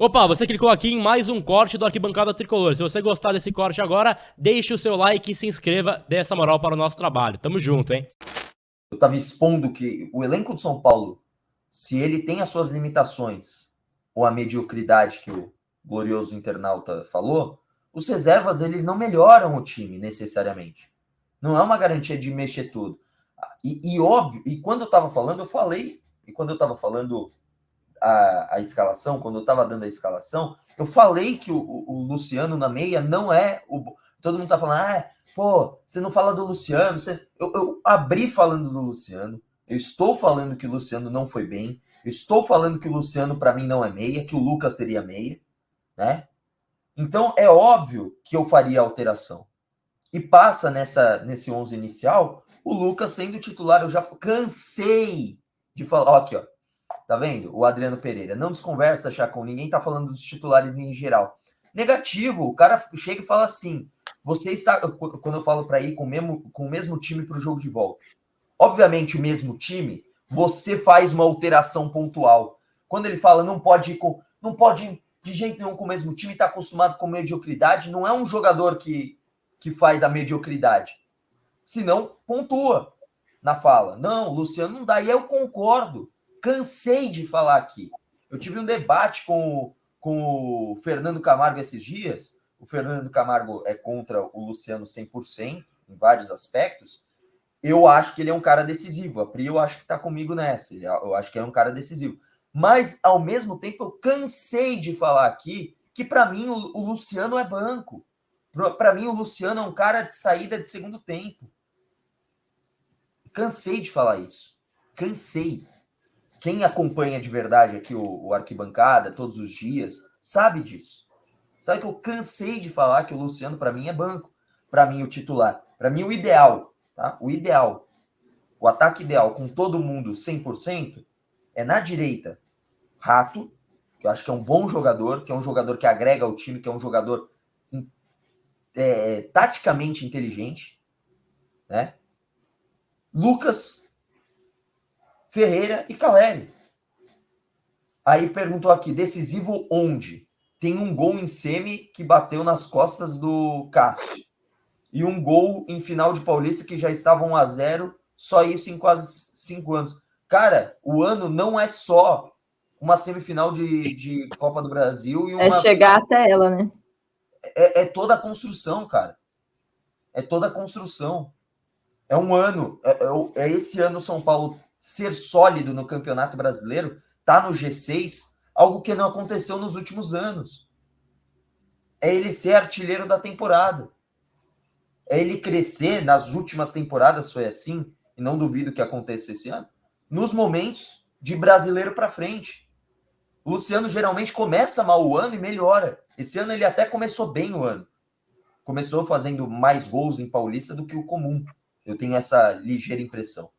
Opa, você clicou aqui em mais um corte do Arquibancada Tricolor. Se você gostar desse corte agora, deixe o seu like e se inscreva, dê essa moral para o nosso trabalho. Tamo junto, hein? Eu estava expondo que o elenco de São Paulo, se ele tem as suas limitações ou a mediocridade que o glorioso internauta falou, os reservas eles não melhoram o time necessariamente. Não é uma garantia de mexer tudo. E óbvio, e quando eu estava falando, eu falei, e quando eu estava falando a escalação, quando eu estava dando a escalação, eu falei que o Luciano na meia não é o. Todo mundo tá falando, pô, você não fala do Luciano. Eu abri falando do Luciano, eu estou falando que o Luciano não foi bem, eu estou falando que o Luciano para mim não é meia, que o Lucas seria meia, né? Então é óbvio que eu faria alteração. E passa nesse 11 inicial o Lucas sendo titular. Eu já cansei de falar, ó, aqui, ó. Tá vendo? O Adriano Pereira. Não desconversa, Chacon. Ninguém tá falando dos titulares em geral. Negativo. O cara chega e fala assim: você está. Quando eu falo para ir com o mesmo time para o jogo de volta. Obviamente, o mesmo time, você faz uma alteração pontual. Quando ele fala não pode ir com. Não pode de jeito nenhum com o mesmo time, tá acostumado com mediocridade, não é um jogador que faz a mediocridade. Senão, pontua na fala. Não, Luciano não dá. E eu concordo. Cansei de falar aqui. Eu tive um debate com o Fernando Camargo esses dias. O Fernando Camargo é contra o Luciano 100%, em vários aspectos. Eu acho que ele é um cara decisivo. A Pri, eu acho que está comigo nessa. Eu acho que ele é um cara decisivo. Mas, ao mesmo tempo, eu cansei de falar aqui que, para mim, o Luciano é banco. Para mim, o Luciano é um cara de saída de segundo tempo. Cansei de falar isso. Cansei. Quem acompanha de verdade aqui o Arquibancada todos os dias sabe disso. Sabe que eu cansei de falar que o Luciano, para mim, é banco. Para mim, o titular. Para mim, o ideal. Tá? O ideal. O ataque ideal com todo mundo 100% é na direita. Rato, que eu acho que é um bom jogador, que é um jogador que agrega ao time, que é um jogador taticamente inteligente. Né? Lucas, Ferreira e Caleri. Aí perguntou aqui, decisivo onde? Tem um gol em semi que bateu nas costas do Cássio. E um gol em final de Paulista que já estava 1-0, só isso em quase 5 anos. Cara, o ano não é só uma semifinal de Copa do Brasil e uma... É chegar até ela, né? É toda a construção, cara. É toda a construção. É um ano. É esse ano o São Paulo ser sólido no Campeonato Brasileiro, tá no G6, algo que não aconteceu nos últimos anos. É ele ser artilheiro da temporada. É ele crescer, nas últimas temporadas foi assim, e não duvido que aconteça esse ano, nos momentos de brasileiro para frente. O Luciano geralmente começa mal o ano e melhora. Esse ano ele até começou bem o ano. Começou fazendo mais gols em Paulista do que o comum. Eu tenho essa ligeira impressão.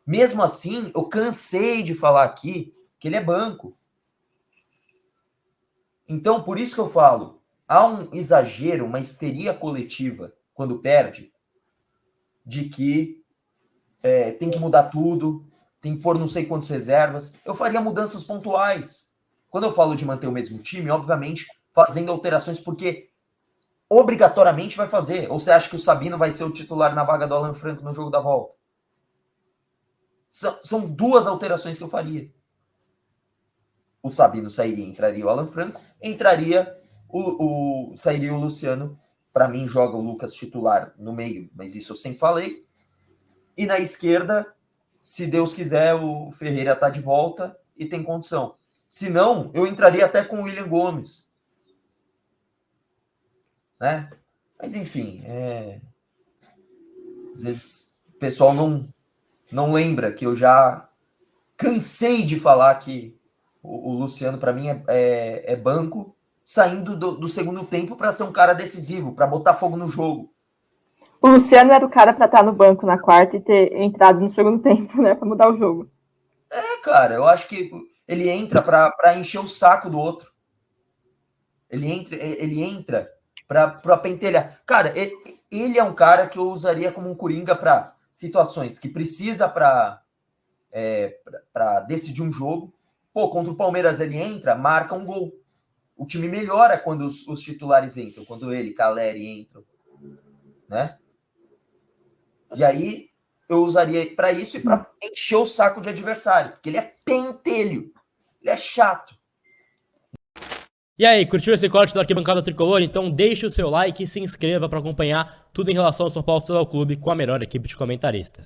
Mesmo assim, eu cansei de falar aqui que ele é banco. Então, por isso que eu falo, há um exagero, uma histeria coletiva quando perde, de que tem que mudar tudo, tem que pôr não sei quantas reservas. Eu faria mudanças pontuais. Quando eu falo de manter o mesmo time, obviamente, fazendo alterações, porque obrigatoriamente vai fazer. Ou você acha que o Sabino vai ser o titular na vaga do Alan Franco no jogo da volta? São duas alterações que eu faria. O Sabino sairia, entraria o Alan Franco, sairia o Luciano. Para mim, joga o Lucas titular no meio, mas isso eu sempre falei. E na esquerda, se Deus quiser, o Ferreira está de volta e tem condição. Se não, eu entraria até com o William Gomes. Né? Mas, enfim, às vezes o pessoal não lembra que eu já cansei de falar que o Luciano, para mim, é banco, saindo do segundo tempo para ser um cara decisivo, para botar fogo no jogo. O Luciano era o cara para estar no banco na quarta e ter entrado no segundo tempo, né? Para mudar o jogo. Cara, eu acho que ele entra para encher o saco do outro. Ele entra para pentelhar. Cara, ele é um cara que eu usaria como um coringa para situações que precisa para decidir um jogo. Pô, contra o Palmeiras ele entra, marca um gol. O time melhora quando os titulares entram, quando ele, Caleri, entram, né? E aí eu usaria para isso e para encher o saco de adversário, porque ele é pentelho, ele é chato. E aí, curtiu esse corte do Arquibancada Tricolor? Então deixe o seu like e se inscreva para acompanhar tudo em relação ao São Paulo Futebol Clube com a melhor equipe de comentaristas.